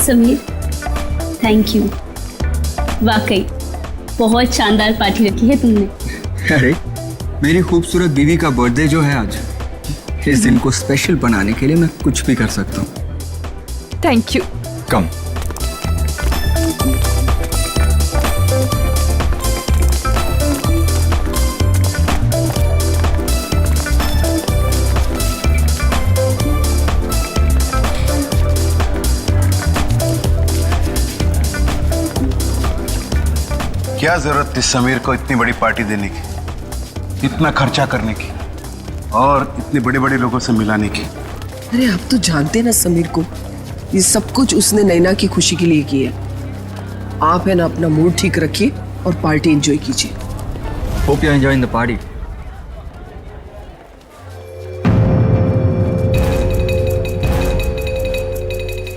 Sameer, thank you. वाकई बहुत शानदार पार्टी रखी है तुमने। अरे मेरी खूबसूरत बीवी का बर्थडे जो है आज, इस दिन को स्पेशल बनाने के लिए मैं कुछ भी कर सकता हूँ। Thank you. कम। क्या जरूरत थी समीर को इतनी बड़ी पार्टी देने की, इतना खर्चा करने की और इतने बड़े बड़े लोगों से मिलाने की? अरे आप तो जानते हैं ना समीर को, ये सब कुछ उसने नैना की खुशी के लिए किया। आप है ना अपना मूड ठीक रखिए और पार्टी एंजॉय कीजिए। Hope you are enjoying the party.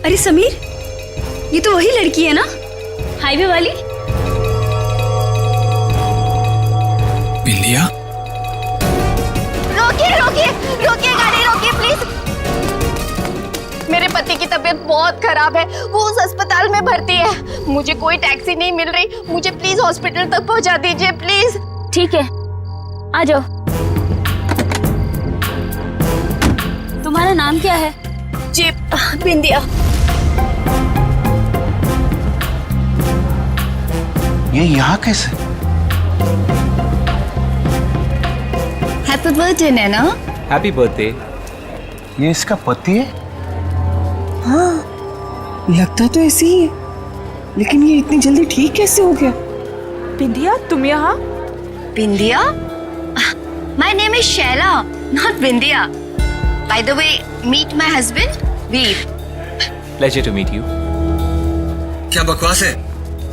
अरे समीर, ये तो वही लड़की है ना, हाईवे वाली? बिंदिया, रोकिए रोकिए रोकिए, गाड़ी रोकिए प्लीज। मेरे पति की तबीयत बहुत खराब है, वो उस अस्पताल में भर्ती है। मुझे कोई टैक्सी नहीं मिल रही, मुझे प्लीज हॉस्पिटल तक पहुंचा दीजिए प्लीज। ठीक है, आ जाओ। तुम्हारा नाम क्या है? जी बिंदिया। ये यहाँ कैसे? Happy birthday Naina. Happy birthday. ये इसका पति है? हाँ लगता तो ऐसे ही है, लेकिन ये इतनी जल्दी ठीक कैसे हो गया? बिंदिया तुम यहाँ? Bindiya? My name is Shaila, not Bindiya. By the way, meet my husband Veer. Pleasure to meet you. क्या बकवास है?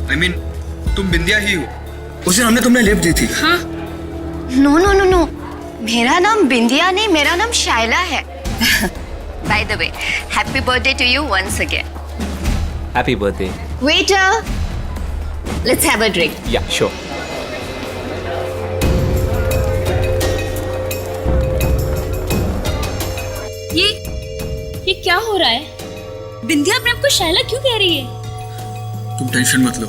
I mean, तुम बिंदिया ही हो। उस दिन हमने तुमने लिफ्ट दी थी। हाँ। नो नो नो नो, मेरा नाम बिंदिया नहीं, मेरा नाम शाइला है। By the way, happy birthday to you once again. Happy birthday. Waiter, let's have a drink. Yeah sure. ये क्या हो रहा है? बिंदिया अपने आप को शैला क्यों कह रही है? तुम टेंशन मत लो,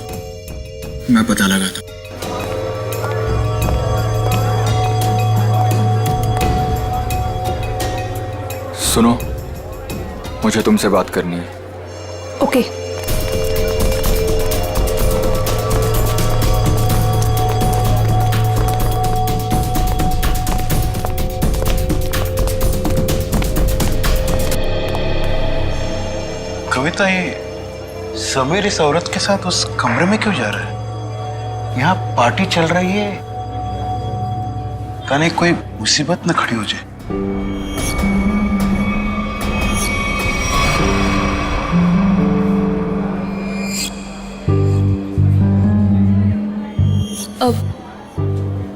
मैं पता लगाता। सुनो, मुझे तुमसे बात करनी है। ओके। कविता, ये समीर इस औरत के साथ उस कमरे में क्यों जा रहा है? यहाँ पार्टी चल रही है, कहीं कोई मुसीबत न खड़ी हो जाए।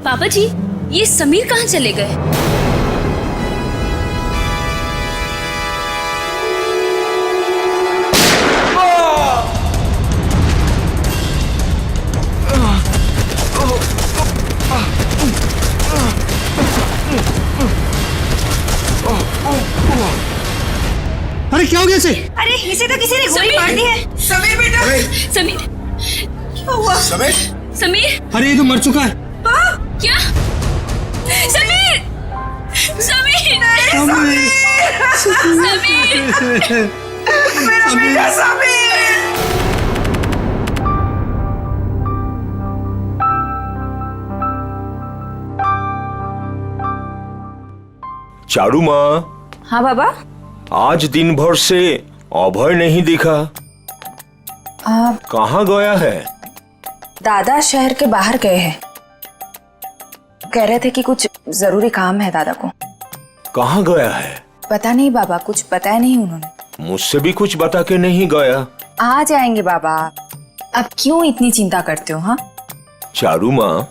पापा जी, ये समीर कहाँ चले गए? अरे क्या हो गया इसे? अरे इसे तो किसी ने गोली मार दी है। समीर बेटा, समीर, क्या हुआ? समीर? समीर, अरे ये तो मर चुका है। क्या? समीर, समीर, समीर, मेरा बेटा समीर। चारू माँ, हाँ बाबा। आज दिन भर से अभय नहीं दिखा, कहाँ गया है? दादा शहर के बाहर गए हैं, कह रहे थे कि कुछ जरूरी काम है दादा को। कहाँ गया है? पता नहीं बाबा, कुछ बताया नहीं उन्होंने। मुझसे भी कुछ बता के नहीं गया। आ जाएंगे बाबा, अब क्यों इतनी चिंता करते हो? हाँ चारू माँ,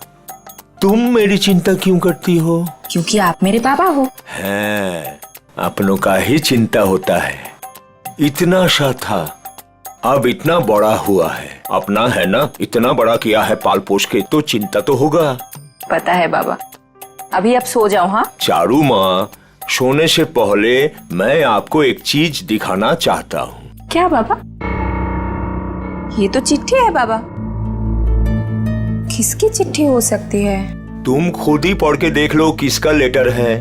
तुम मेरी चिंता क्यों करती हो? क्योंकि आप मेरे पापा हो। है, अपनों का ही चिंता होता है। इतना सा था, अब इतना बड़ा हुआ है। अपना है ना, इतना बड़ा किया है पाल पोष के, तो चिंता तो होगा। पता है बाबा, अभी आप सो जाओ। हाँ चारू माँ, सोने से पहले मैं आपको एक चीज दिखाना चाहता हूँ। क्या बाबा? ये तो चिट्ठी है बाबा। किसकी चिट्ठी हो सकती है? तुम खुद ही पढ़ के देख लो किसका लेटर है।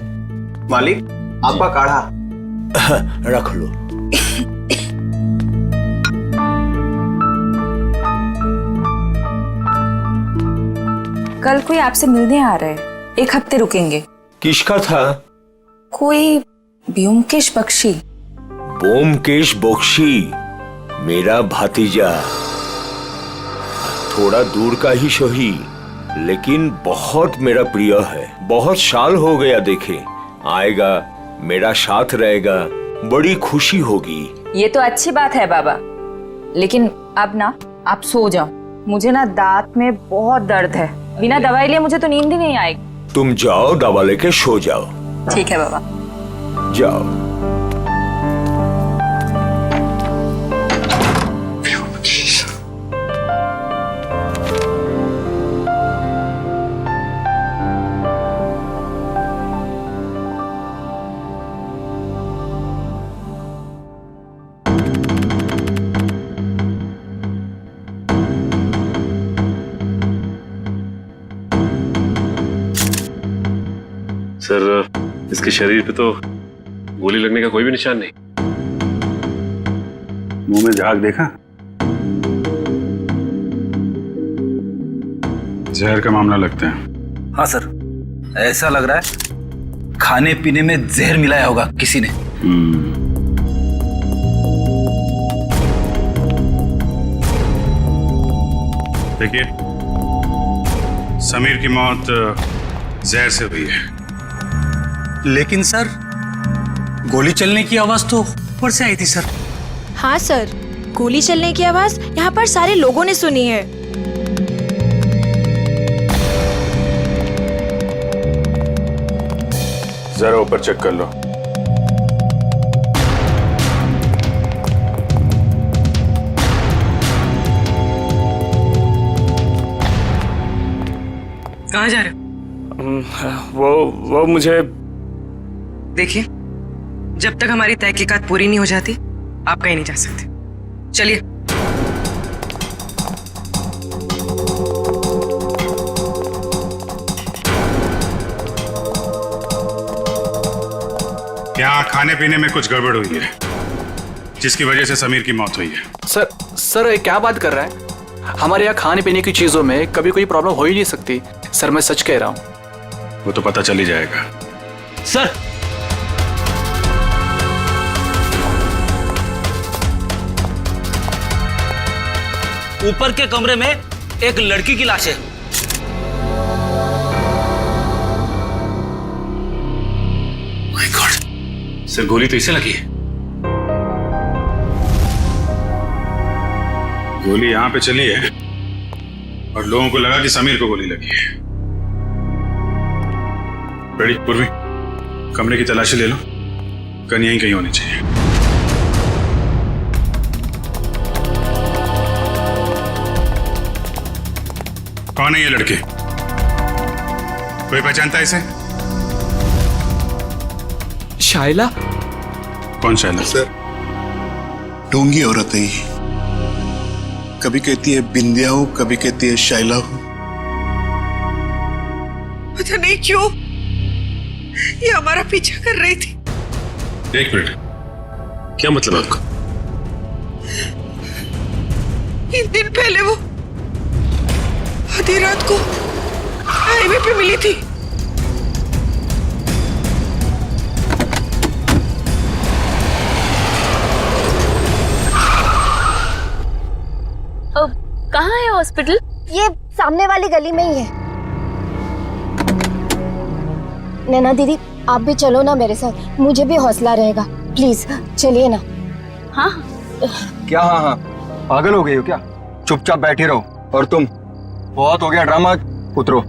मालिक, आपका काढ़ा। रख लो। कल कोई आपसे मिलने आ रहा है, 1 हफ्ते रुकेंगे। किसका था? कोई ब्योमकेश बख्शी। ब्योमकेश बख्शी मेरा भतीजा, थोड़ा दूर का ही सही, लेकिन बहुत मेरा प्रिय है। बहुत साल हो गया देखे। आएगा, मेरा साथ रहेगा, बड़ी खुशी होगी। ये तो अच्छी बात है बाबा, लेकिन अब ना आप सो जाओ। मुझे ना दांत में बहुत दर्द है, बिना दवाई लिए मुझे तो नींद ही नहीं आएगी। तुम जाओ, दवा लेके सो जाओ। ठीक है बाबा। जाओ। सर, इसके शरीर पे तो गोली लगने का कोई भी निशान नहीं। मुंह में झाग देखा? जहर का मामला लगता है। हाँ सर, ऐसा लग रहा है खाने पीने में जहर मिलाया होगा किसी ने। देखिए, समीर की मौत जहर से हुई है। लेकिन सर, गोली चलने की आवाज तो ऊपर से आई थी सर। हाँ सर, गोली चलने की आवाज यहाँ पर सारे लोगों ने सुनी है। जरा ऊपर चेक कर लो। कहाँ जा रहे हो? वो मुझे देखिए, जब तक हमारी तहकीकात पूरी नहीं हो जाती, आप कहीं नहीं जा सकते। चलिए। यहाँ खाने पीने में कुछ गड़बड़ हुई है, जिसकी वजह से समीर की मौत हुई है। सर ये क्या बात कर रहा है? हमारे यहाँ खाने पीने की चीजों में कभी कोई प्रॉब्लम हो ही नहीं सकती। सर, मैं सच कह रहा हूँ। वो तो पता चल ही जाएगा। सर, ऊपर के कमरे में एक लड़की की लाश है। माय गॉड, सर गोली तो इसे लगी है। गोली यहाँ पे चली है और लोगों को लगा कि समीर को गोली लगी है। बड़ी पूर्वी, कमरे की तलाशी ले लो, गन यहीं कहीं होनी चाहिए। कौन है ये लड़के? कोई पहचानता है इसे? शाइला? कौन शाइला? सर, ढोंगी औरत है ये। कभी कहती है बिंदिया हूं, कभी कहती है शाइला हूं। पता नहीं क्यों ये हमारा पीछा कर रही थी। एक मिनट, क्या मतलब आपका? 3 दिन पहले वो आधी रात को हाईवे पे मिली थी। कहाँ है हॉस्पिटल? ये सामने वाली गली में ही है। नैना दीदी, आप भी चलो ना मेरे साथ, मुझे भी हौसला रहेगा। प्लीज चलिए ना। हाँ। क्या हाँ हाँ? पागल हो गई हो क्या? चुपचाप बैठे रहो। और तुम, बहुत हो गया ड्रामा, उतरो।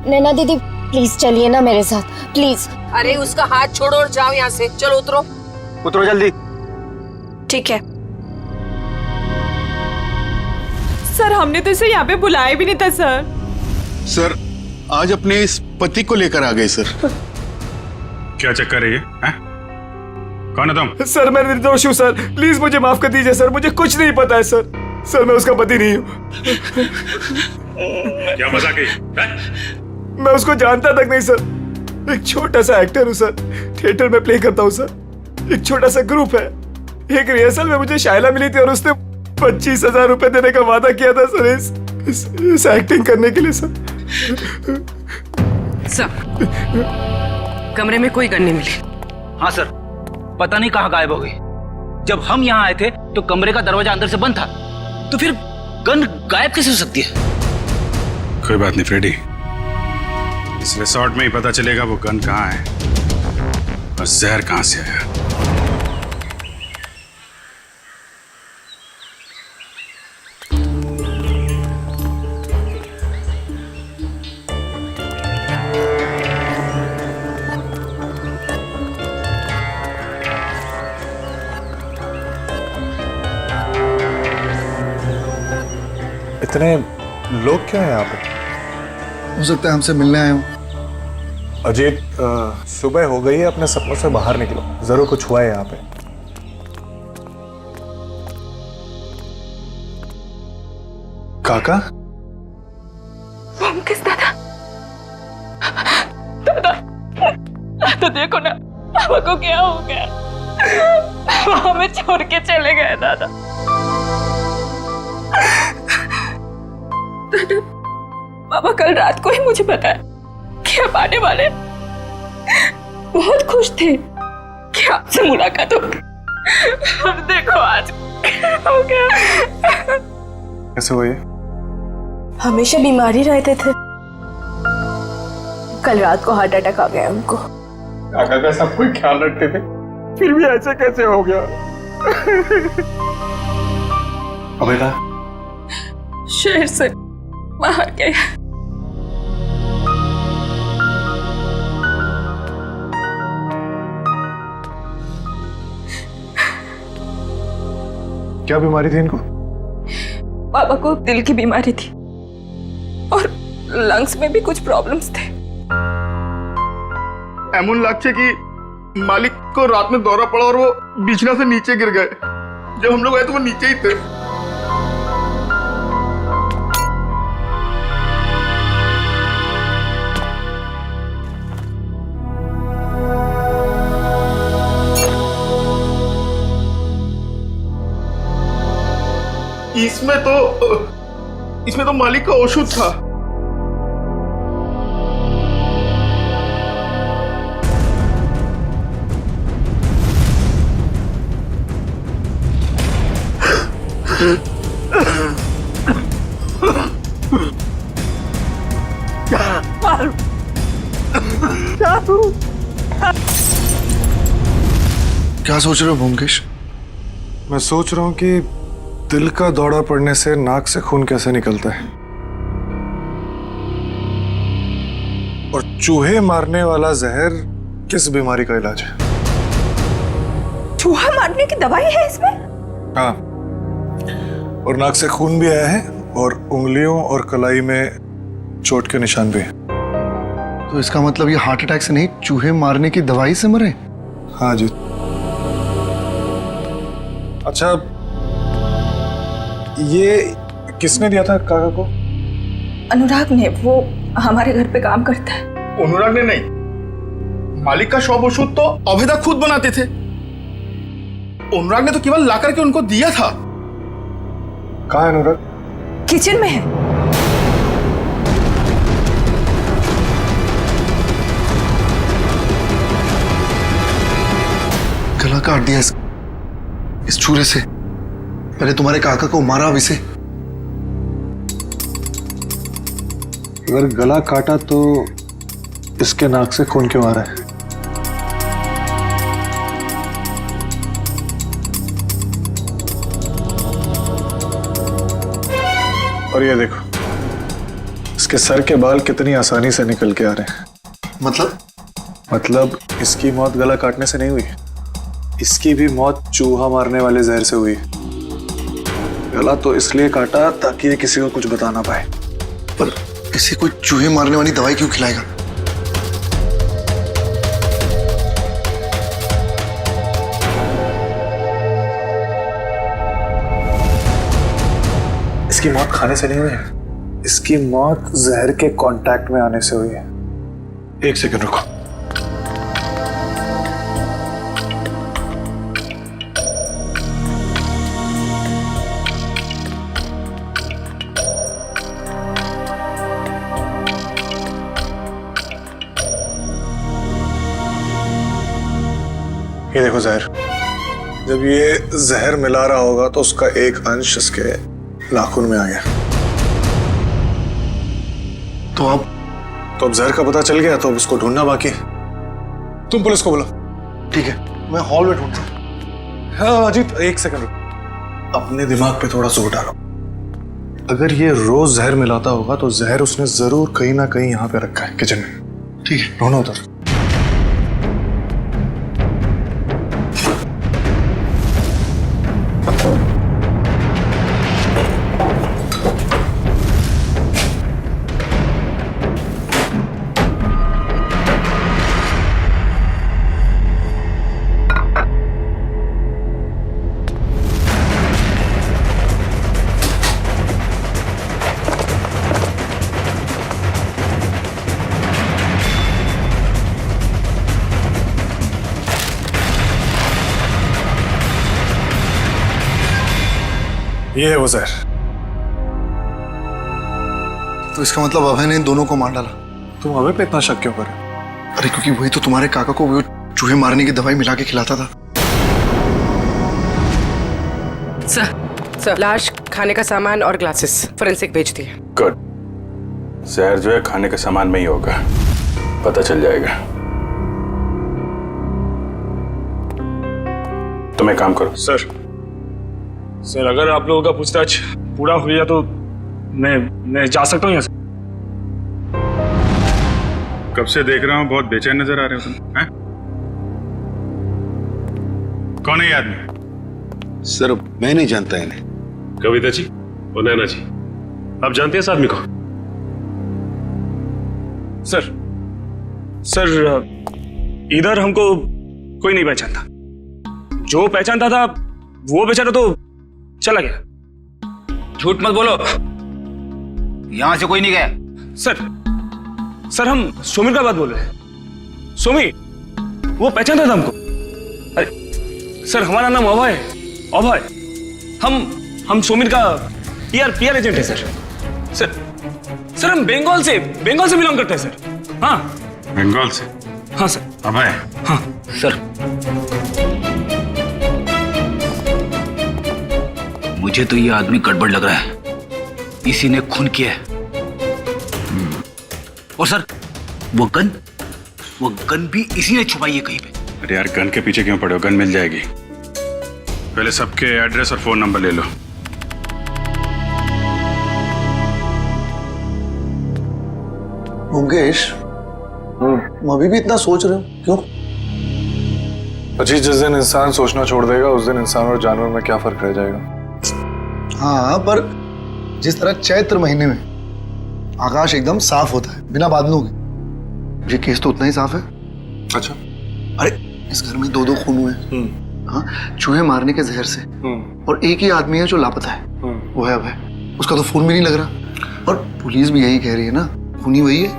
नैना दीदी प्लीज चलिए ना मेरे साथ, प्लीज। अरे उसका हाथ छोड़ो और जाओ यहाँ से। चलो उतरो। उतरो जल्दी। ठीक है सर, हमने तो इसे यहाँ पे बुलाया भी नहीं था सर। सर, आज अपने इस पति को लेकर आ गए सर। क्या चक्कर है ये? कौन है तुम? सर, मैं निर्दोष हूँ सर, प्लीज मुझे माफ कर दीजिए सर, मुझे कुछ नहीं पता है सर। सर मैं उसका पति नहीं हूँ। क्या मजाक है? मैं उसको जानता तक नहीं सर। एक छोटा सा एक्टर हूँ सर, थिएटर में प्ले करता हूँ सर। एक छोटा सा ग्रुप है। एक रिहर्सल में मुझे शायला मिली थी और उसने 25,000 रुपए देने का वादा किया था सर इस एक्टिंग करने के लिए सर। कमरे में कोई गन नहीं मिली। हाँ सर, पता नहीं कहाँ गायब हो गई। जब हम यहाँ आए थे तो कमरे का दरवाजा अंदर से बंद था, तो फिर गन गायब कैसे हो सकती है? कोई बात नहीं फ्रेडी, इस रिसोर्ट में ही पता चलेगा वो गन कहाँ है और जहर कहाँ से आया। इतने लोग क्यों हैं यहाँ पे? हो सकता है हमसे मिलने आए हो। अजीत, सुबह हो गई है, अपने सपनों से बाहर निकलो, जरूर कुछ हुआ है यहाँ पे। काका? किस दादा? दादा, तो देखो ना पापा को क्या हो गया। वो हमें छोड़ के चले गए दादा। दादा, पापा कल रात को ही मुझे बताया कि आप आने वाले। बहुत खुश थे कि आपसे मुलाकात होगी, और देखो आज क्या हो गया। कैसे हुई? हमेशा बीमारी रहते थे, कल रात को हार्ट अटैक आ गया उनको। काका का सब कोई ख्याल रखते थे, फिर भी ऐसे कैसे हो गया? अबे था शहर से बाहर गए। क्या बीमारी थी इनको? पापा को दिल की बीमारी थी और लंग्स में भी कुछ प्रॉब्लम्स थे। एमन लगছে कि मालिक को रात में दौरा पड़ा और वो बिछना से नीचे गिर गए। जब हम लोग आए तो वो नीचे ही थे। इसमें तो मालिक का औषध था। क्या सोच रहे हो ब्योमकेश? मैं सोच रहा हूँ कि दिल का दौरा पड़ने से नाक से खून कैसे निकलता है, और चूहे मारने वाला जहर किस बीमारी का इलाज है। चूहा मारने की दवाई है इसमें? हाँ, और नाक से खून भी आया है और उंगलियों और कलाई में चोट के निशान भी हैं। तो इसका मतलब ये हार्ट अटैक से नहीं, चूहे मारने की दवाई से मरे? हाँ जी। अच्छा, ये किसने दिया था काका को? अनुराग ने, वो हमारे घर पे काम करता है। अनुराग ने नहीं, मालिक का शॉप औषध तो अभेदा खुद बनाते थे। अनुराग ने तो केवल ला करके उनको दिया था। कहाँ है अनुराग? किचन में है। गला काट दिया इस छुरे से। मैंने तुम्हारे काका को मारा अब इसे। अगर गला काटा तो इसके नाक से खून क्यों आ रहा है? और ये देखो, इसके सर के बाल कितनी आसानी से निकल के आ रहे हैं। मतलब इसकी मौत गला काटने से नहीं हुई, इसकी भी मौत चूहा मारने वाले जहर से हुई। गला तो इसलिए काटा ताकि ये किसी को कुछ बता ना पाए। पर इसे कोई चूहे मारने वाली दवाई क्यों खिलाएगा? इसकी मौत खाने से नहीं हुई है, इसकी मौत जहर के कांटेक्ट में आने से हुई है। एक सेकंड रुको। ये देखो जहर, जब ये जहर मिला रहा होगा तो उसका एक अंश इसके नाखून में आ गया। तो अब जहर का पता चल गया, तो अब इसको ढूंढना बाकी। तुम पुलिस को बुलाओ। ठीक है, मैं हॉल में ढूंढता हूँ। हाँ अजीत, एक सेकंड रुको, अपने दिमाग पे थोड़ा जोर डालो। अगर ये रोज जहर मिलाता होगा तो जहर उसने जरूर कहीं ना कहीं यहाँ पे रखा है, किचन में। ठीक है, ढूंढो उधर। ये है वो जहर। तो इसका मतलब अभय ने इन दोनों को मार डाला। तुम अभय पे इतना शक क्यों करे? अरे क्योंकि वही तो तुम्हारे काका को वो चूहे मारने की दवाई मिला के खिलाता था। सर, लाश, खाने का सामान और ग्लासेस फोरेंसिक भेज दिए। गुड। जहर जो है खाने के सामान में ही होगा, पता चल जाएगा। तुम एक काम करो। सर अगर आप लोगों का पूछताछ पूरा हो गया तो मैं जा सकता हूँ यहाँ से। कब से देख रहा हूँ, बहुत बेचैन नजर आ रहे हो तुम। हैं? कौन है ये आदमी? सर मैं नहीं जानता इन्हें। कविता जी और नैना जी, आप जानते हैं इस आदमी को? सर इधर हमको कोई नहीं पहचानता। जो पहचानता था वो बेचारा तो चला गया। झूठ मत बोलो, यहां से कोई नहीं गया। सर हम सोमी का बात बोल रहे हैं। सोमी वो पहचानता था हमको। अरे सर हमारा नाम अभय है। अभय हम सोमी का पीआर एजेंट है सर हम बंगाल से बिलोंग करते हैं सर। हाँ बंगाल से? हाँ सर। अभय? हाँ सर मुझे तो ये आदमी गड़बड़ लग रहा है, इसी ने खून किया है। और सर वो गन भी इसी ने छुपाई है कहीं पे। अरे यार गन के पीछे क्यों पड़े हो, गन मिल जाएगी। पहले सबके एड्रेस और फोन नंबर ले लो। मुकेश, अभी भी इतना सोच रहे हो क्यों? अजीत, जिस दिन इंसान सोचना छोड़ देगा उस दिन इंसान और जानवर में क्या फर्क रह जाएगा? हाँ, पर जिस तरह चैत्र महीने में आकाश एकदम साफ होता है बिना बादलों के, ये केस तो उतना ही साफ है। अच्छा। अरे इस घर में 2 खून हुए हैं। हाँ, चूहे मारने के जहर से। और एक ही आदमी है जो लापता है, वो है अभय। उसका तो फोन भी नहीं लग रहा। और पुलिस भी यही कह रही है ना, खूनी वही है।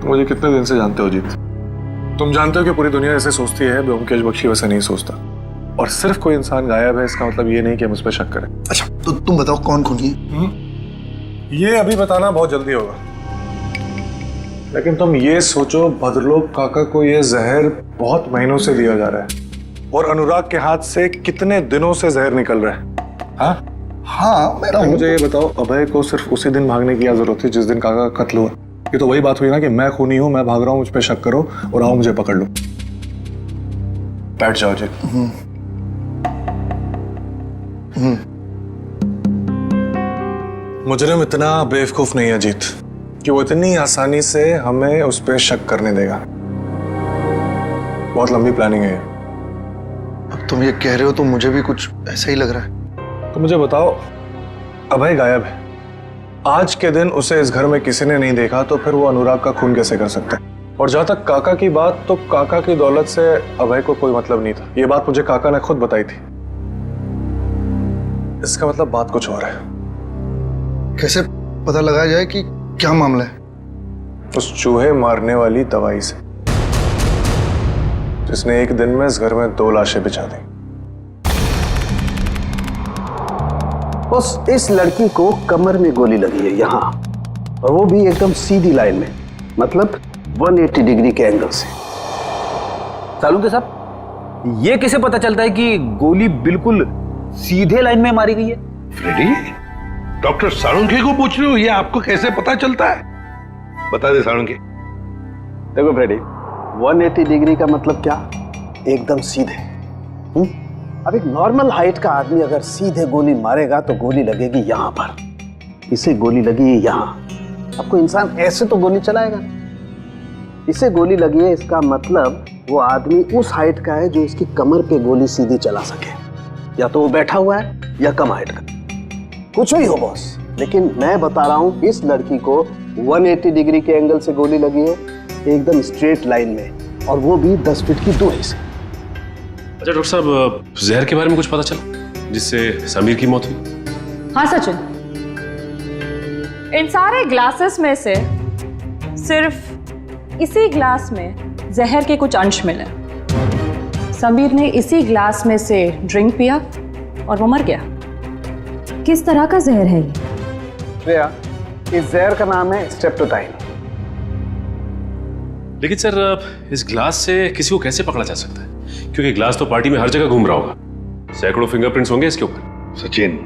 तुम मुझे कितने दिन से जानते हो अजीत? तुम जानते हो कि पूरी दुनिया ऐसे सोचती है, ब्योमकेश बख्शी वैसे नहीं सोचता। और सिर्फ कोई इंसान गायब है इसका मतलब ये नहीं कि हम उस पर शक करें। अच्छा तो तुम बताओ कौन खूनी है? ये अभी बताना बहुत जल्दी होगा, लेकिन तुम ये सोचो भद्रलोक काका को ये जहर बहुत महीनों से दिया जा रहा है और अनुराग के हाथ से कितने दिनों से जहर निकल रहा है। हाँ, मुझे ये बताओ, अभय को सिर्फ उसी दिन भागने की क्या जरूरत थी जिस दिन काका का कत्ल हुआ? ये तो वही बात हुई ना कि मैं खूनी हूं, मैं भाग रहा हूं, मुझ पे शक करो और आओ मुझे पकड़ लो। बैठ जाओ जी। मुजरिम इतना बेवकूफ नहीं है अजीत कि वो इतनी आसानी से हमें उस पर शक करने देगा। बहुत लंबी प्लानिंग है। अब तुम ये कह रहे हो तो मुझे भी कुछ ऐसा ही लग रहा है। तो मुझे बताओ, अभय गायब है, आज के दिन उसे इस घर में किसी ने नहीं देखा, तो फिर वो अनुराग का खून कैसे कर सकता है? और जहां तक काका की बात, तो काका की दौलत से अभय को कोई मतलब नहीं था। ये बात मुझे काका ने खुद बताई थी। इसका मतलब बात कुछ और है। कैसे पता लगाया जाए कि क्या मामला है? उस चूहे मारने वाली दवाई से, जिसने एक दिन में इस घर में 2 लाशें बिछा दी। बस इस लड़की को कमर में गोली लगी है यहाँ, और वो भी एकदम सीधी लाइन में, मतलब 180 डिग्री के एंगल से। सालुंके साहब, ये कैसे पता चलता है कि गोली बिल्कुल सीधे लाइन में मारी गई है? फ्रेडी, डॉक्टर साळुंखे को पूछ रहे हो, ये आपको कैसे पता चलता है? बता दे साळुंखे। देखो फ्रेडी, 180 डिग्री का मतलब क्या? एकदम सीधे। अब एक नॉर्मल हाइट का आदमी अगर सीधे गोली मारेगा तो गोली लगेगी यहां पर, इसे गोली लगी यहां। अब कोई इंसान ऐसे तो गोली चलाएगा, इसे गोली लगी है, इसका मतलब वो आदमी उस हाइट का है जो इसकी कमर पे गोली सीधी चला सके। या तो वो बैठा हुआ है या कम हाइट का, कुछ भी हो बॉस, लेकिन मैं बता रहा हूं इस लड़की को 180 डिग्री के एंगल से गोली लगी है, एकदम स्ट्रेट लाइन में, और वो भी 10 फीट की दूरी से। अच्छा डॉक्टर साहब, जहर के बारे में कुछ पता चला जिससे समीर की मौत हुई? हाँ सचिन, इन सारे ग्लासेस में से सिर्फ इसी ग्लास में जहर के कुछ अंश मिले। समीर ने इसी ग्लास में से ड्रिंक पिया और वो मर गया। किस तरह का जहर है ये? श्रेया, इस जहर का नाम है स्ट्रेप्टोटाइन। लेकिन सर, इस ग्लास से किसी को कैसे पकड़ा जा सकता है? क्योंकि ग्लास तो पार्टी में हर जगह घूम रहा होगा, सैकड़ों फिंगरप्रिंट्स होंगे इसके ऊपर। सचिन,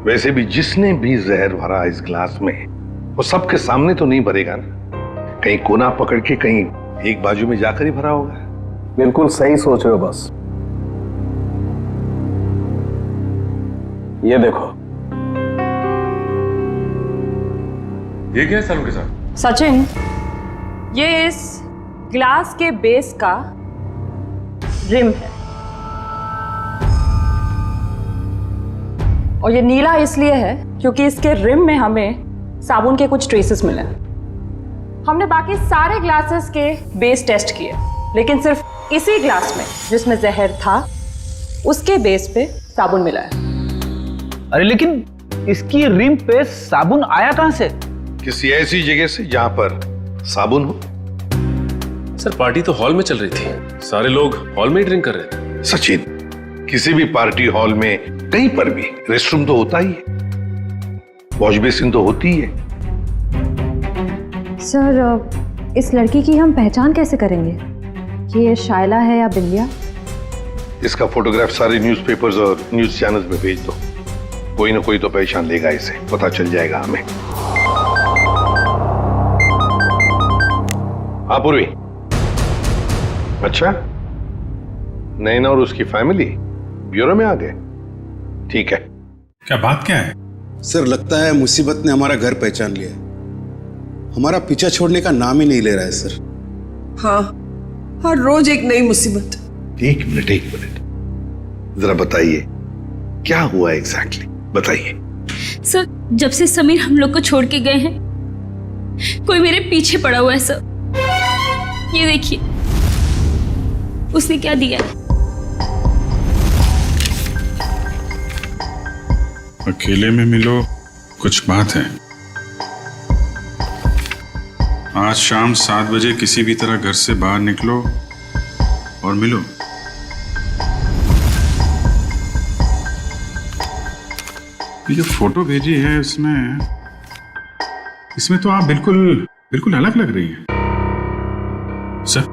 वैसे भी जिसने भी जहर भरा इस ग्लास में, वो सबके सामने तो नहीं भरेगा ना, कहीं कोना पकड़ के कहीं एक बाजू में जाकर ही भरा होगा। बिल्कुल सही सोच रहे हो बस। ये देखो, ये क्या है सालुंके साहब? सचिन, ये इस ग्लास के बेस का रिम है, और ये नीला इसलिए है क्योंकि इसके रिम में हमें साबुन के कुछ ट्रेसेस मिले। हमने बाकी सारे ग्लासेस के बेस टेस्ट किए, लेकिन सिर्फ इसी ग्लास में जिसमें जहर था उसके बेस पे साबुन मिला है। अरे लेकिन इसकी रिम पे साबुन आया कहां से? किसी ऐसी जगह से जहां पर साबुन हो। सर, पार्टी तो हॉल में चल रही थी, सारे लोग हॉल में ही ड्रिंक कर रहे थे। सचिन, किसी भी पार्टी हॉल में कहीं पर भी रेस्टरूम तो होता ही है, वॉश बेसिन तो होती ही है। सर, इस लड़की की हम पहचान कैसे करेंगे कि ये शायला है या बिंदिया? इसका फोटोग्राफ सारे न्यूज़पेपर्स और न्यूज चैनल्स में भेज दो, कोई ना कोई तो पहचान लेगा, इसे पता चल जाएगा हमें। हाँ पूर्वी, अच्छा, नैना और उसकी फैमिली ब्यूरो में आ गए? ठीक है। क्या बात क्या है? सर, लगता है मुसीबत ने हमारा घर पहचान लिया, हमारा पीछा छोड़ने का नाम ही नहीं ले रहा है सर। हाँ, हर रोज एक नई मुसीबत। एक मिनट, जरा बताइए क्या हुआ एग्जैक्टली, बताइए। सर, जब से समीर हम लोग को छोड़ के गए हैं, कोई मेरे पीछे पड़ा हुआ है सर। ये देखिए, उसने क्या दिया है। अकेले में मिलो, कुछ बात है। आज शाम 7 बजे किसी भी तरह घर से बाहर निकलो और मिलो। ये जो फोटो भेजी है इसमें तो आप बिल्कुल अलग लग रही हैं। सर,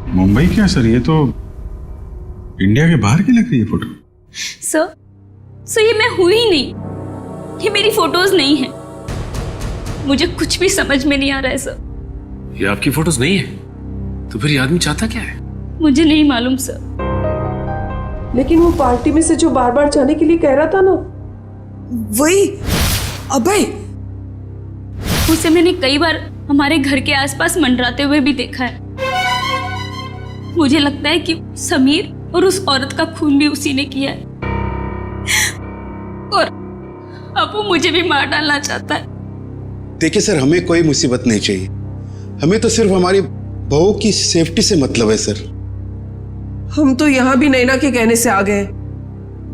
मुंबई क्या सर, ये तो इंडिया के बाहर की लग रही है फोटो। सर ये मैं हुई ही नहीं, ये मेरी फोटोज नहीं है। मुझे कुछ भी समझ में नहीं आ रहा है सर। ये आपकी फोटोज नहीं है तो फिर ये आदमी चाहता क्या है? मुझे नहीं मालूम सर। लेकिन वो पार्टी में से जो बार बार जाने के लिए कह रहा था ना, वही अभय। उसे मैंने कई बार हमारे घर के आसपास मंडराते हुए भी देखा है। मुझे लगता है कि समीर और उस औरत का खून भी उसी ने किया है, और अब वो मुझे भी मार डालना चाहता है। देखिए सर, हमें कोई मुसीबत नहीं चाहिए, हमें तो सिर्फ हमारी बहू की सेफ्टी से मतलब है सर। हम तो यहाँ भी नैना के कहने से आ गए,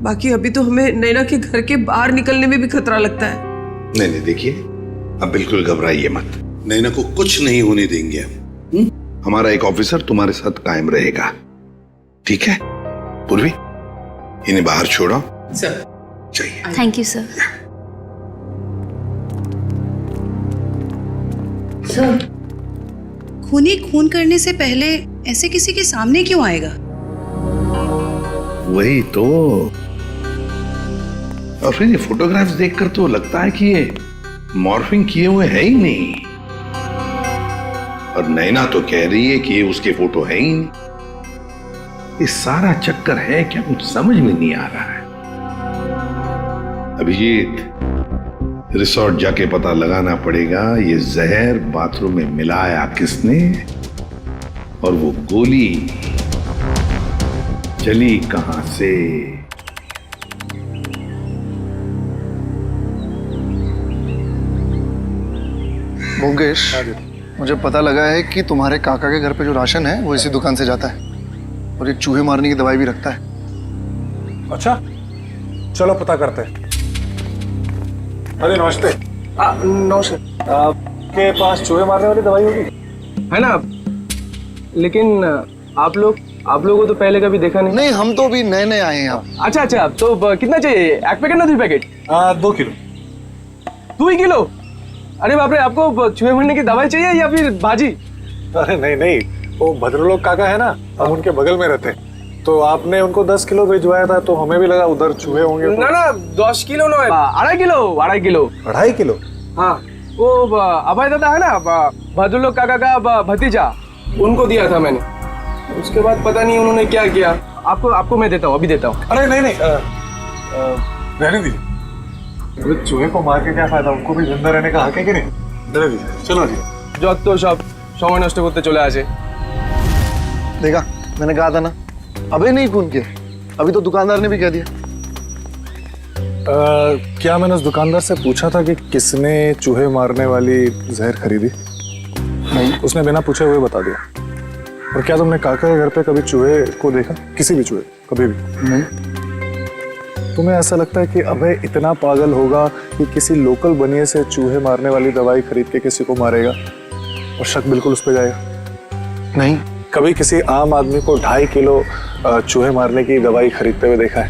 बाकी अभी तो हमें नैना के घर के बाहर निकलने में भी खतरा लगता है। नहीं नहीं, देखिए अब बिल्कुल घबराइए मत। नैना को कुछ नहीं होने देंगे हम। हमारा एक ऑफिसर तुम्हारे साथ कायम रहेगा, ठीक है? पूर्वी, इन्हें बाहर छोड़ो। सर चाहिए। Thank you sir. सर, खूनी खून करने से पहले ऐसे किसी के सामने क्यों आएगा? वही तो। और फिर ये फोटोग्राफ्स देखकर तो लगता है कि ये मॉर्फिंग किए हुए है ही नहीं। और नैना तो कह रही है कि ये उसके फोटो है ही नहीं। ये सारा चक्कर है क्या, कुछ समझ में नहीं आ रहा है। अभिजीत, रिसोर्ट जाके पता लगाना पड़ेगा ये जहर बाथरूम में मिलाया किसने, और वो गोली चली कहां से। भोगेश, मुझे पता लगा है कि तुम्हारे काका के घर पे जो राशन है वो इसी दुकान से जाता है, और एक चूहे मारने की दवाई भी रखता है। अच्छा, चलो पता करते हैं। अरे नमस्ते। नमस्कार। आपके पास चूहे मारने वाली दवाई होगी? है ना, लेकिन आप लोगों को तो पहले कभी देखा नहीं। नहीं, हम तो भी नए नए आए हैं यहाँ। अच्छा, तो कितना चाहिए? एक पैकेट ना 2 पैकेट? 2 किलो। 2 किलो? अरे बाप रे, आपको चूहे मारने की दवाई चाहिए या फिर भाजी? अरे नहीं, वो भद्रलोक काका है ना, हम उनके बगल में रहते हैं, तो आपने उनको 10 किलो भिजवाया था, तो हमें भी लगा उधर चूहे होंगे। ना 10 किलो ना, 2.5 किलो। 2.5 किलो? हाँ, वो अभय दादा है ना, भद्रलोक काका का भतीजा, उनको दिया था मैंने। उसके बाद पता नहीं उन्होंने क्या किया। आपको मैं देता हूँ, अभी देता हूँ। अरे नहीं, रहने दीजिए। चूहे को मार के क्या फायदा, उनको भी जिंदा रहने का हक है कि नहीं? रहने दीजिए, चलो जी। যত সব সময় নষ্ট করতে চলে আসে। देखा, मैंने कहा था ना, अबे नहीं खून किया। अभी तो दुकानदार ने भी कह दिया। क्या मैंने उस दुकानदार से पूछा था कि किसने चूहे मारने वाली जहर खरीदी? नहीं। उसने बिना पूछे हुए बता दिया। और क्या तुमने काका के घर पे कभी चूहे को देखा? किसी भी चूहे, कभी भी? नहीं। तुम्हें ऐसा लगता है कि अभय इतना पागल होगा कि किसी लोकल बनिए से चूहे मारने वाली दवाई खरीद के किसी को मारेगा और शक बिल्कुल उस पर जाएगा? नहीं। कभी किसी आम आदमी को 2.5 किलो चूहे मारने की दवाई खरीदते हुए देखा है?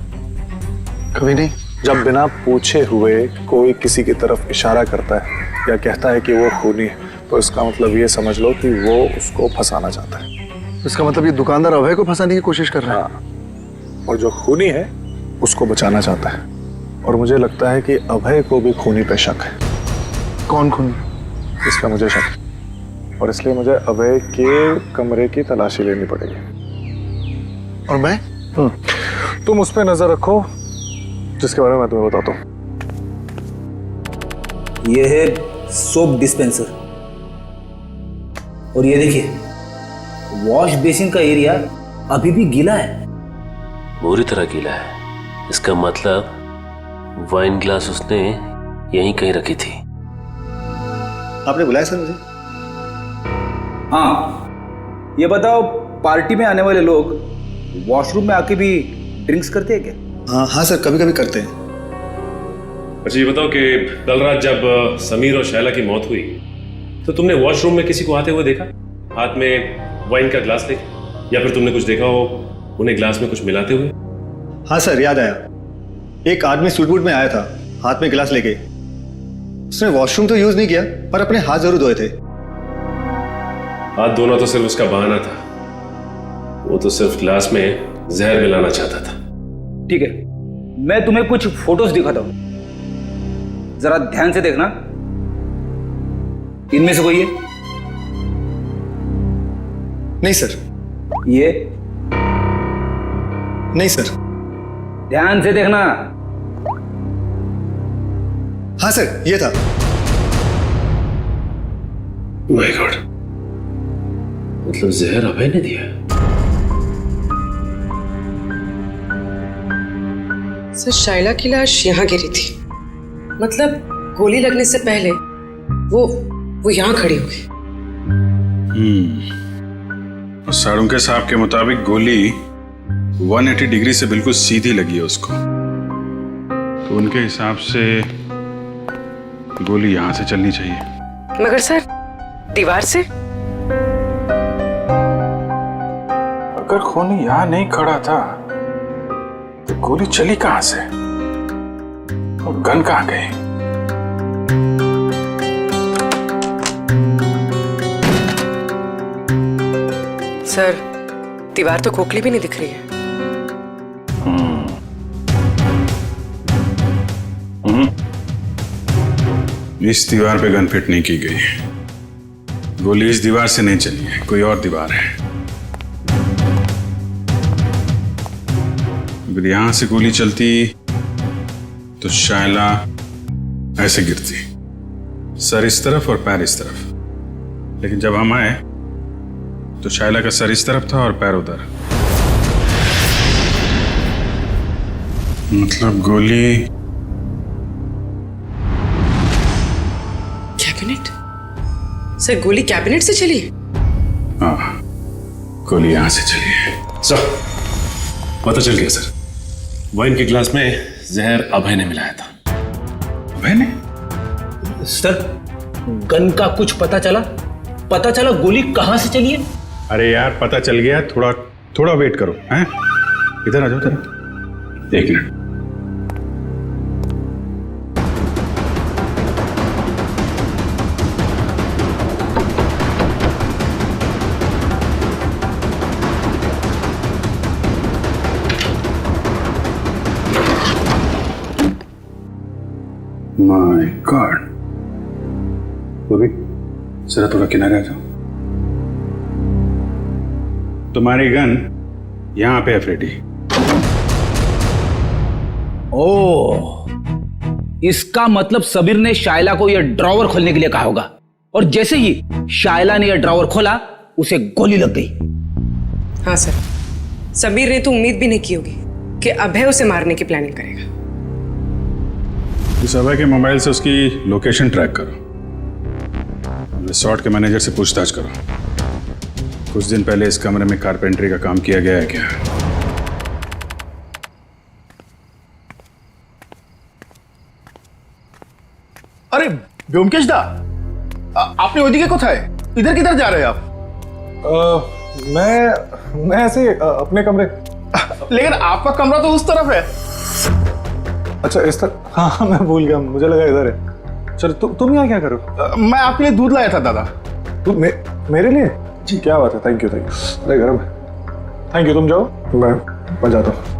कभी नहीं। जब बिना पूछे हुए कोई किसी की तरफ इशारा करता है या कहता है कि वो खूनी है, तो इसका मतलब ये समझ लो कि वो उसको फंसाना चाहता है। इसका मतलब ये दुकानदार अभय को फंसाने की कोशिश कर रहा है। हाँ। और जो खूनी है उसको बचाना चाहता है। और मुझे लगता है कि अभय को भी खूनी पे शक है। कौन खूनी? इसका मुझे शक है, और इसलिए मुझे अभय के कमरे की तलाशी लेनी पड़ेगी। और मैं? तुम उस पर नजर रखो जिसके बारे में मैं तुम्हें बताता हूँ। ये है सोप डिस्पेंसर, और ये देखिए वॉश बेसिन का एरिया अभी भी गीला है, बुरी तरह गीला है। इसका मतलब वाइन ग्लास उसने यहीं कहीं रखी थी। आपने बुलाया सर मुझे? हाँ, ये बताओ, पार्टी में आने वाले लोग वॉशरूम में आके भी ड्रिंक्स करते हैं क्या? हाँ सर, कभी कभी करते हैं। अच्छा ये बताओ कि कल रात जब समीर और शैला की मौत हुई तो तुमने वॉशरूम में किसी को आते हुए देखा, हाथ में वाइन का ग्लास लेके, या फिर तुमने कुछ देखा हो उन्हें ग्लास में कुछ मिलाते हुए? हाँ सर, याद आया। एक आदमी सूट बूट में आया था, हाथ में गिलास लेके। उसने वॉशरूम तो यूज नहीं किया, पर अपने हाथ जरूर धोए थे। हाथ धोना तो सिर्फ उसका बहाना था, वो तो सिर्फ ग्लास में जहर मिलाना चाहता था। ठीक है, मैं तुम्हें कुछ फोटोज दिखाता हूं, जरा ध्यान से देखना। इनमें से कोई है? नहीं सर। ये? नहीं सर। ध्यान से देखना। हाँ सर, ये था। माय गॉड, मतलब जहर अभय ने दिया? सर, शैला की लाश यहाँ गिरी थी, मतलब गोली लगने से पहले वो यहाँ खड़ी हो गई। साड़ुंके साहब के मुताबिक गोली 180 डिग्री से बिल्कुल सीधी लगी है उसको, तो उनके हिसाब से गोली यहां से चलनी चाहिए। मगर सर, दीवार से? अगर खूनी यहां नहीं खड़ा था तो गोली चली कहां से और गन कहां गई? सर, दीवार तो खोखली भी नहीं दिख रही है। इस दीवार पे गन फिट नहीं की गई। गोली इस दीवार से नहीं चली है, कोई और दीवार है। अगर यहां से गोली चलती तो शायला ऐसे गिरती, सर इस तरफ और पैर इस तरफ। लेकिन जब हम आए तो शायला का सर इस तरफ था और पैर उधर। मतलब गोली कैबिनेट? सर, गोली कैबिनेट से चली? हाँ, गोली यहां से चली है। सर, पता चल गया सर। वाइन के ग्लास में जहर अभय ने मिलाया था। अभय ने? सर, गन का कुछ पता चला? पता चला गोली कहां से चली है? अरे यार, पता चल गया। थोड़ा वेट करो। हैं? इधर आ जाओ जरा, एक मिनट। My God. बॉबी, जरा थोड़ा किनारे आ जाओ। तुम्हारी गन यहां पे है फ्रेडी। ओह, इसका मतलब सबीर ने शायला को यह ड्रॉवर खोलने के लिए कहा होगा, और जैसे ही शायला ने यह ड्रॉवर खोला उसे गोली लग गई। हाँ सर, सबीर ने तो उम्मीद भी नहीं की होगी कि अभय उसे मारने की प्लानिंग करेगा। इस अभय के मोबाइल से उसकी लोकेशन ट्रैक करो, रिसोर्ट के मैनेजर से पूछताछ करो। कुछ दिन पहले इस कमरे में कारपेंटरी का काम किया गया है क्या? अरे व्योमकेश दा, आपने ओदिके को था, इधर किधर जा रहे हैं आप? मैं ऐसे अपने कमरे। लेकिन आपका कमरा तो उस तरफ है। अच्छा, इस तरफ? हाँ, मैं भूल गया, मुझे लगा इधर है। चलो, तुम यहाँ क्या करो? मैं आपके लिए दूध लाया था दादा। तुम मेरे लिए? जी, क्या बात है। Thank you. अरे गरम है। थैंक यू, तुम जाओ, मैं जाता हूँ।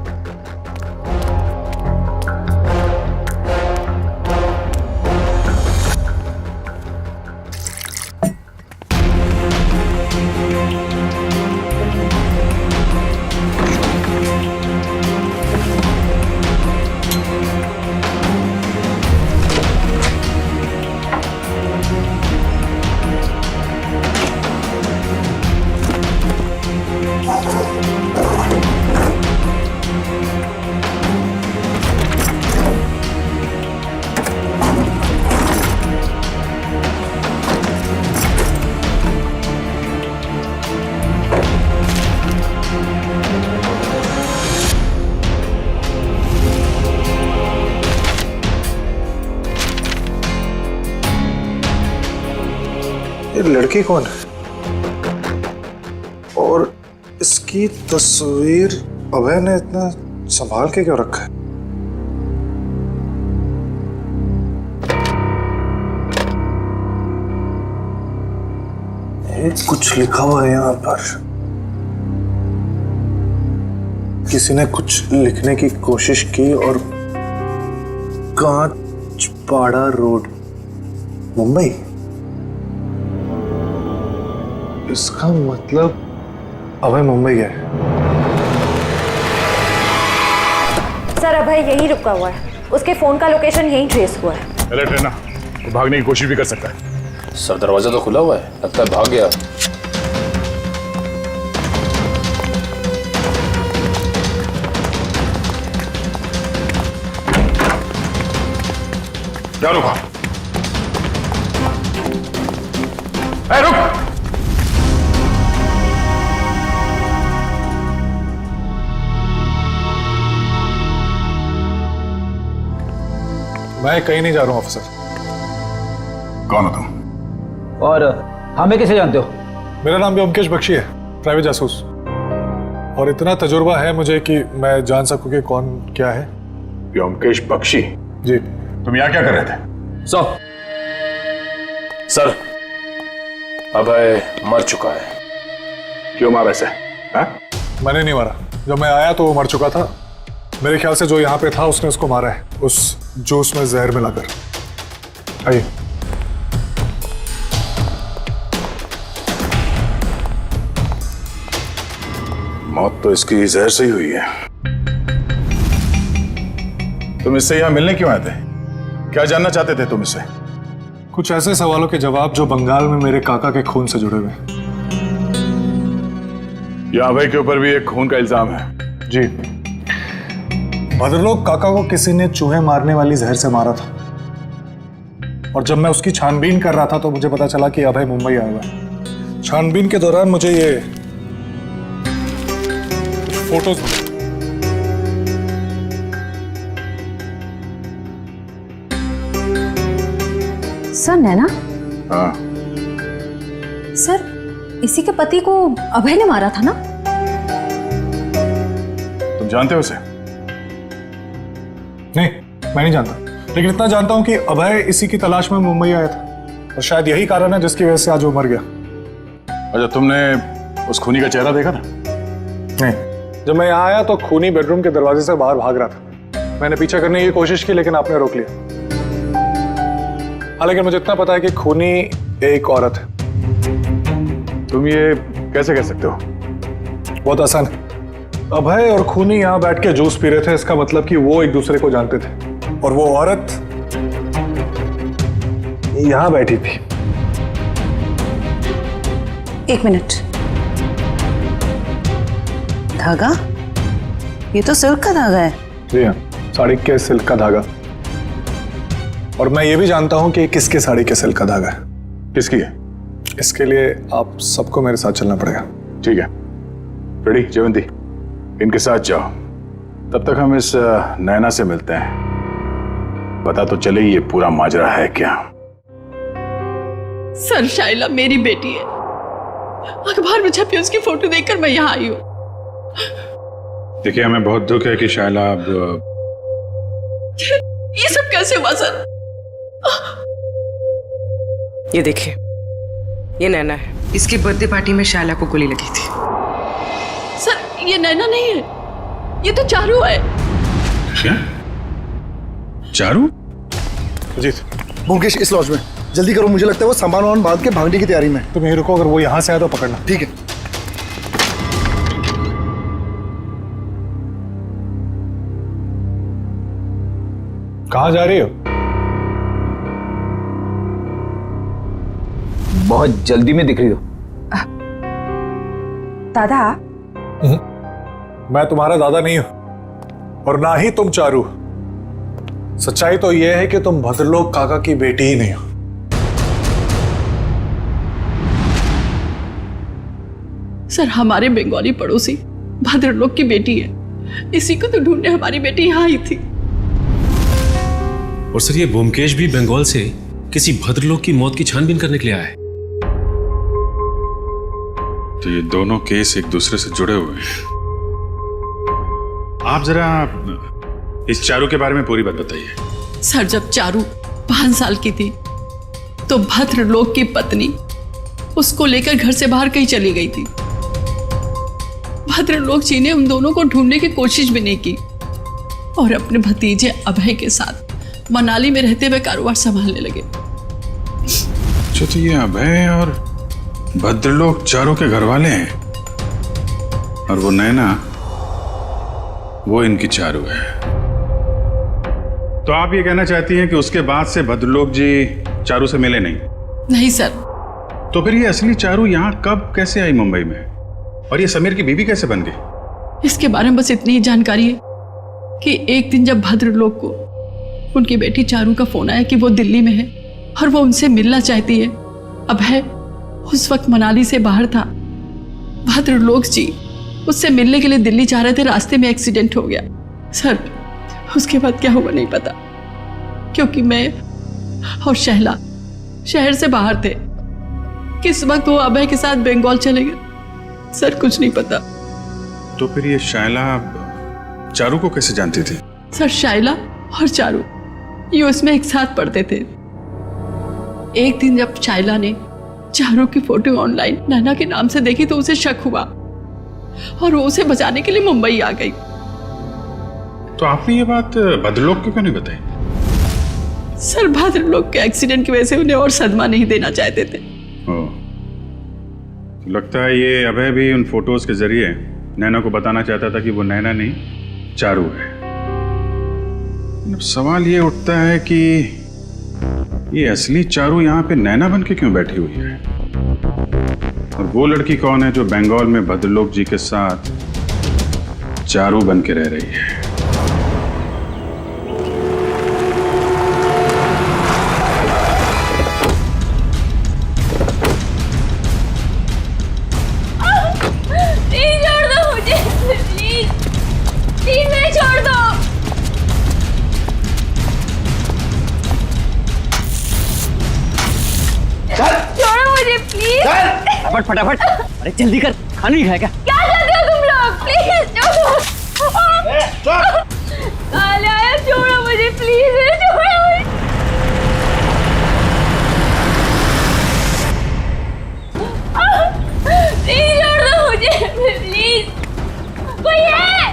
ये लड़की कौन है और इसकी तस्वीर अभय ने इतना संभाल के क्यों रखा है? कुछ लिखा हुआ है यहाँ पर। किसी ने कुछ लिखने की कोशिश की और कांचपाड़ा रोड, मुंबई। इसका मतलब अभय मुंबई गया है। सर, अभय यहीं रुका हुआ है। उसके फोन का लोकेशन यहीं ट्रेस हुआ है। अलर्ट है ना, वो भागने की कोशिश भी कर सकता है। सर, दरवाजा तो खुला हुआ है, लगता है भाग गया। क्या रुका? रुक! मैं कहीं नहीं जा रहा हूँ ऑफिसर। कौन हो तुम? और हमें कैसे जानते हो? मेरा नाम व्योमकेश बख्शी है, प्राइवेट जासूस। और इतना तजुर्बा है मुझे कि मैं जान सकूं कि कौन क्या है। व्योमकेश बख्शी? जी। तुम यहाँ क्या कर रहे थे? सर, अभय मर चुका है। क्यों मारा इसे? मैंने नहीं मारा, जब मैं आया तो वो मर चुका था। मेरे ख्याल से जो यहाँ पे था उसने उसको मारा है, उस जूस में जहर मिलाकर। आइए। मौत तो इसकी जहर से ही हुई है। तुम इससे यहाँ मिलने क्यों आए थे? क्या जानना चाहते थे तुम इससे? कुछ ऐसे सवालों के जवाब जो बंगाल में मेरे काका के खून से जुड़े हुए। या अभय के ऊपर भी एक खून का इल्जाम है। जी। भद्रलोक काका को किसी ने चूहे मारने वाली जहर से मारा था, और जब मैं उसकी छानबीन कर रहा था तो मुझे पता चला कि अभय मुंबई आया हुआ है। छानबीन के दौरान मुझे ये फोटोज मिले। सर नैना? हाँ। सर, इसी के पति को अभय ने मारा था ना? तुम जानते हो उसे? नहीं, मैं नहीं जानता, लेकिन इतना जानता हूं कि अभय इसी की तलाश में मुंबई आया था, और शायद यही कारण है जिसकी वजह से आज वो मर गया। अच्छा, तुमने उस खूनी का चेहरा देखा था? नहीं, जब मैं यहाँ आया तो खूनी बेडरूम के दरवाजे से बाहर भाग रहा था। मैंने पीछा करने की कोशिश की, लेकिन आपने रोक लिया। हालांकि मुझे इतना पता है कि खूनी एक औरत है। तुम ये कैसे कह सकते हो? बहुत आसान है। अभय और खूनी यहाँ बैठ के जूस पी रहे थे, इसका मतलब कि वो एक दूसरे को जानते थे, और वो औरत यहाँ बैठी थी। एक मिनट, धागा? ये तो सिल्क का धागा है। जी हाँ, साड़ी के सिल्क का धागा। और मैं ये भी जानता हूं कि किसके साड़ी के सिल्क का धागा है। किसकी है? इसके लिए आप सबको मेरे साथ चलना पड़ेगा। ठीक है, रेडी जयवंती, इनके साथ जाओ। तब तक हम इस नैना से मिलते हैं, पता तो चले ये पूरा माजरा है क्या। सर, शाइला मेरी बेटी है। अखबार में छपी उसकी फोटो देखकर मैं यहाँ आई हूँ। देखिए, हमें बहुत दुख है कि शाइला अब ये सब कैसे हुआ सर? ये देखिए, ये नैना है। इसकी बर्थडे पार्टी में शाइला को गोली लगी थी। सर, ये नैना नहीं है, ये तो चारू है। क्या? चारू? अजीत, मुकेश इस लॉज में, जल्दी करो, मुझे लगता है वो सामान वामान बांध के भागने की तैयारी में। तुम यहीं रुको, अगर वो यहाँ से आया तो पकड़ना। ठीक है। कहाँ जा रही हो? बहुत जल्दी में दिख रही हो। दादा? मैं तुम्हारा दादा नहीं हूं, और ना ही तुम चारू। सच्चाई तो यह है कि तुम भद्रलोक काका की बेटी ही नहीं हो। सर, हमारे बंगाली पड़ोसी भद्रलोक की बेटी है। इसी को तो ढूंढने हमारी बेटी यहाँ आई थी। और सर, ये ब्योमकेश भी बंगाल से किसी भद्रलोक की मौत की छानबीन करने के लिए आया है। तो ये दोनों केस एक दूसरे से जुड़े हुए हैं। आप जरा इस चारू के बारे में पूरी बात बताइए। सर, जब चारू 5 साल की थी तो भद्रलोक की पत्नी उसको लेकर घर से बाहर कहीं चली गई थी। भद्रलोक जी ने उन दोनों को ढूंढने की कोशिश भी नहीं की, और अपने भतीजे अभय के साथ मनाली में रहते हुए कारोबार संभालने लगे। अच्छा, तो ये अभय और भद्रलोक चारों के घर वाले हैं, और वो नैना, वो इनकी चारू है। तो आप ये कहना चाहती हैं कि उसके बाद से भद्रलोक जी चारू से मिले नहीं? नहीं सर। तो फिर ये असली चारू यहाँ कब कैसे आई मुंबई में, और ये समीर की बीवी कैसे बन गई? इसके बारे में बस इतनी ही जानकारी है कि एक दिन जब भद्रलोक को उनकी बेटी चारू का फोन आया कि वो दिल्ली में है और वो उनसे मिलना चाहती है। अभय उस वक्त मनाली से बाहर था। भद्रलोक जी उससे मिलने के लिए दिल्ली जा रहे थे, रास्ते में एक्सीडेंट हो गया। सर, उसके बाद क्या हुआ नहीं पता, क्योंकि मैं और शहला शहर से बाहर थे। किस वक्त वो अभय के साथ बंगाल चले गए सर कुछ नहीं पता। तो फिर ये शायला चारू को कैसे जानती थी? सर शायला और चारू ये उसमें एक साथ पढ़ते थे। एक दिन जब शायला ने चारू की फोटो ऑनलाइन नैना के नाम से देखी तो उसे शक हुआ और वो उसे बचाने के लिए मुंबई आ गई। तो आपने ये बात भद्रलोक को क्यों नहीं बताई? सर भद्रलोक के एक्सीडेंट की वजह से उन्हें और सदमा नहीं देना चाहते थे। तो लगता है ये अभय भी उन फोटोज के जरिए नैना को बताना चाहता था कि वो नैना नहीं चारू है। अब सवाल ये उठता है कि ये असली चारू यहाँ पे नैना बन के क्यों बैठी हुई है, और वो लड़की कौन है जो बंगाल में भद्रलोक जी के साथ चारू बन के रह रही है? प्लीज छोड़ दो मुझे, प्लीज प्लीज नहीं छोड़ दो। छोड़ो मुझे प्लीज। फटाफट फटाफट, अरे जल्दी कर, खाना नहीं खाया क्या? क्या करते हो तुम लोग? प्लीज छोड़ो। काले आया, छोड़ो मुझे प्लीज, छोड़ो मुझे। प्लीज छोड़ दो मुझे, प्लीज कोई है?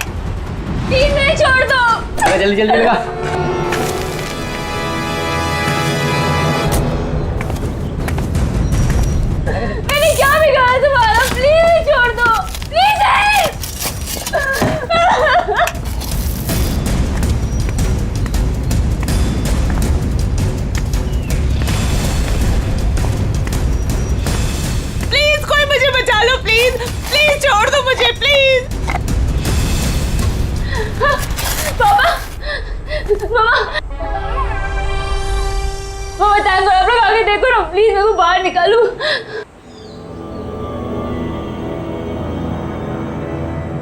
प्लीज नहीं छोड़ दो। जल्दी जल्दी लगा। मैंने क्या बिगाड़ा तुम्हारा? प्लीज छोड़ दो, प्लीज नहीं। प्लीज कोई मुझे बचा लो, प्लीज प्लीज छोड़ दो मुझे प्लीज। पापा मामा मामा टाइम आप लोग आगे देखो ना प्लीज, मेरे को बाहर निकालो।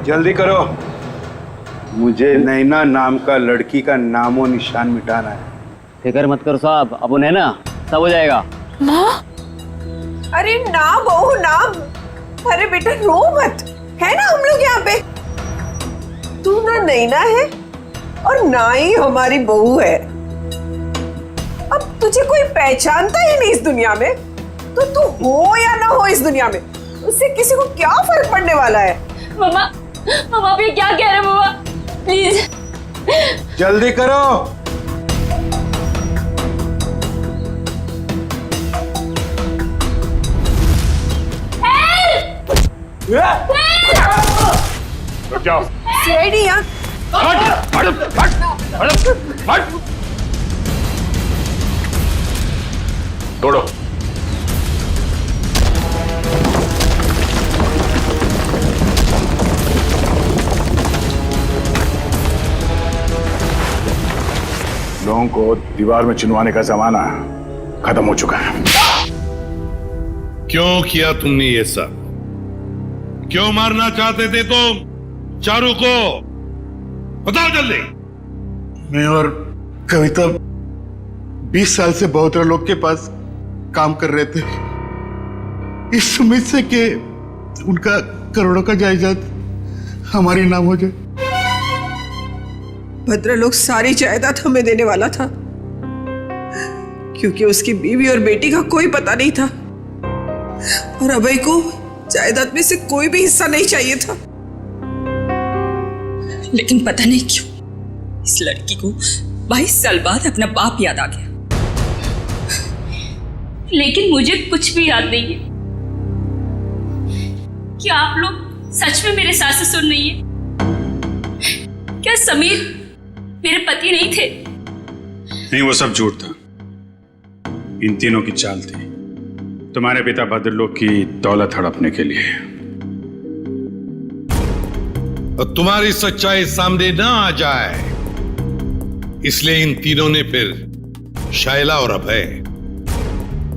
जल्दी करो, मुझे नैना नाम का लड़की का नामो निशान मिटाना है। फिक्र मत करो साहब, अब उन्हें ना सब हो जाएगा। माँ, अरे ना बहू ना, अरे बेटा रो मत, है ना हम लोग यहाँ पे। तू ना नैना है और ना ही हमारी बहू है। अब तुझे कोई पहचानता ही नहीं इस दुनिया में, तो तू हो या ना हो इस दुनिया में, उससे किसी को क्या फर्क पड़ने वाला है। मामा मामा आप ये क्या कह रहे हैं मामा? प्लीज जल्दी करो। रुक जाओ। सीआईडी यहाँ। तोड़ो। लोगों को दीवार में चिनवाने का जमाना खत्म हो चुका है। क्यों किया तुमने ये सब? क्यों मारना चाहते थे तुम चारू को? बताओ जल्दी। मैं और कविता 20 साल से बहुत लोग के पास काम कर रहे थे, इस उम्मीद से कि उनका करोड़ों का जायदाद हमारे नाम हो जाए। भद्रलोक सारी जायदाद हमें देने वाला था, क्योंकि उसकी बीवी और बेटी का कोई पता नहीं था, और अभय को जायदाद में से कोई भी हिस्सा नहीं चाहिए था। लेकिन पता नहीं क्यों इस लड़की को 22 साल बाद अपना बाप याद आ गया। लेकिन मुझे कुछ भी याद नहीं है। क्या आप लोग सच में मेरे सास ससुर नहीं है? क्या समीर मेरे पति नहीं थे? नहीं, वो सब झूठ था। इन तीनों की चाल थी तुम्हारे पिता भद्रलोक की दौलत हड़पने के लिए। और तुम्हारी सच्चाई सामने ना आ जाए इसलिए इन तीनों ने फिर शायला और अभय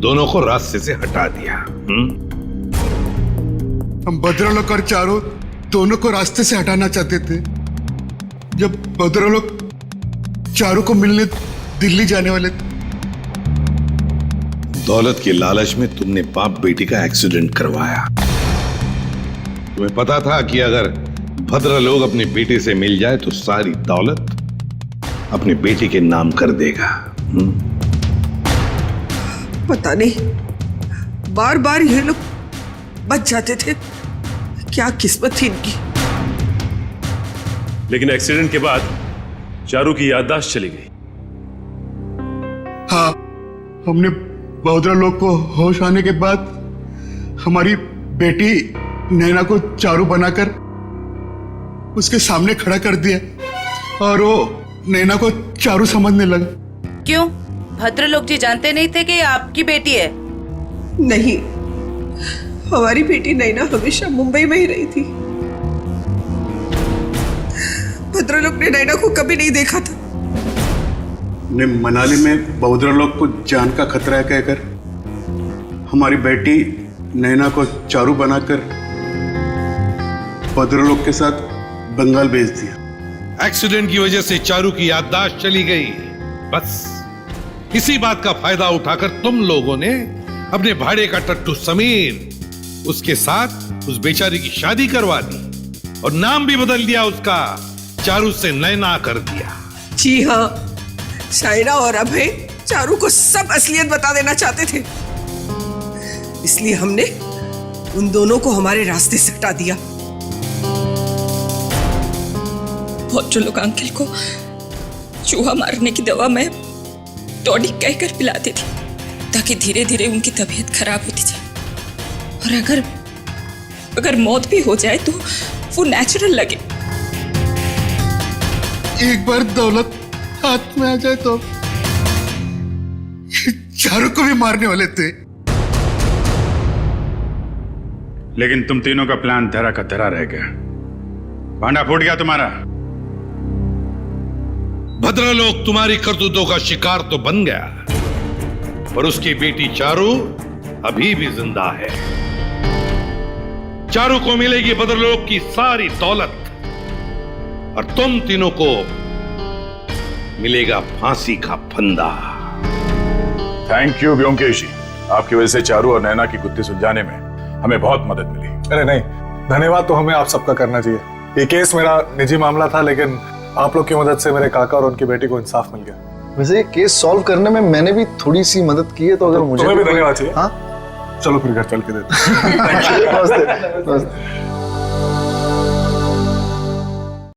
दोनों को रास्ते से हटा दिया। हम भद्रलोक और चारू दोनों को रास्ते से हटाना चाहते थे। जब भद्रलोक चारू को मिलने दिल्ली जाने वाले थे, दौलत के लालच में तुमने बाप बेटी का एक्सीडेंट करवाया। तुम्हें पता था कि अगर भद्रलोक अपनी बेटी से मिल जाए तो सारी दौलत अपनी बेटी के नाम कर देगा। पता नहीं बार बार ये लोग बच जाते थे, क्या किस्मत थी इनकी। लेकिन एक्सीडेंट के बाद चारू की याददाश्त चली गई। हाँ, हमने भद्रलोक को होश आने के बाद हमारी बेटी नैना को चारू बनाकर उसके सामने खड़ा कर दिया और वो नैना को चारू समझने लगा। क्यों? भद्रलोक जी जानते नहीं थे कि ये आपकी बेटी है? नहीं, हमारी बेटी नैना हमेशा मुंबई में ही रही थी। भद्रलोक ने नैना को कभी नहीं देखा था। ने मनाली में भद्रलोक को जान का खतरा है कहकर हमारी बेटी नैना को चारू बनाकर भद्रलोक के साथ बंगाल भेज दिया। एक्सीडेंट की वजह से चारू की याददाश्त चली गई। बस इसी बात का फायदा उठाकर तुम लोगों ने अपने भाड़े का टट्टू समीर उसके साथ उस बेचारी की शादी करवा दी और नाम भी बदल दिया उसका, चारू से नैना कर दिया। जी हाँ, शायरा और अभय चारू को सब असलियत बता देना चाहते थे, इसलिए हमने उन दोनों को हमारे रास्ते से हटा दिया। भद्रलोक अंकल को चूहा मारने की दवा मैं टॉनिक कहकर पिलाती थी ताकि धीरे धीरे उनकी तबीयत खराब होती जाए, और अगर मौत भी हो जाए तो वो नेचुरल लगे। एक बार दौलत हाथ में आ जाए तो चारू को भी मारने वाले थे। लेकिन तुम तीनों का प्लान धरा का धरा रह गया, भांडा फूट गया तुम्हारा। भद्रलोक तुम्हारी करतूतों का शिकार तो बन गया, पर उसकी बेटी चारू अभी भी जिंदा है। चारू को मिलेगी भद्रलोक की सारी दौलत और तुम तीनों को मिलेगा फांसी का फंदा। थैंक यू व्योमकेश जी, आपकी वजह से चारू और नैना की गुत्थी सुलझाने में हमें बहुत मदद मिली। अरे नहीं, धन्यवाद तो हमें आप सबका करना चाहिए। ये केस मेरा निजी मामला था, लेकिन आप लोग की मदद से मेरे काका और उनकी बेटी को इंसाफ मिल गया। वैसे ये केस सॉल्व करने में मैंने भी थोड़ी सी मदद की है, तो अगर मुझे भी धन्यवाद चाहिए। हाँ, चलो फिर घर चल के देते हैं। नमस्ते।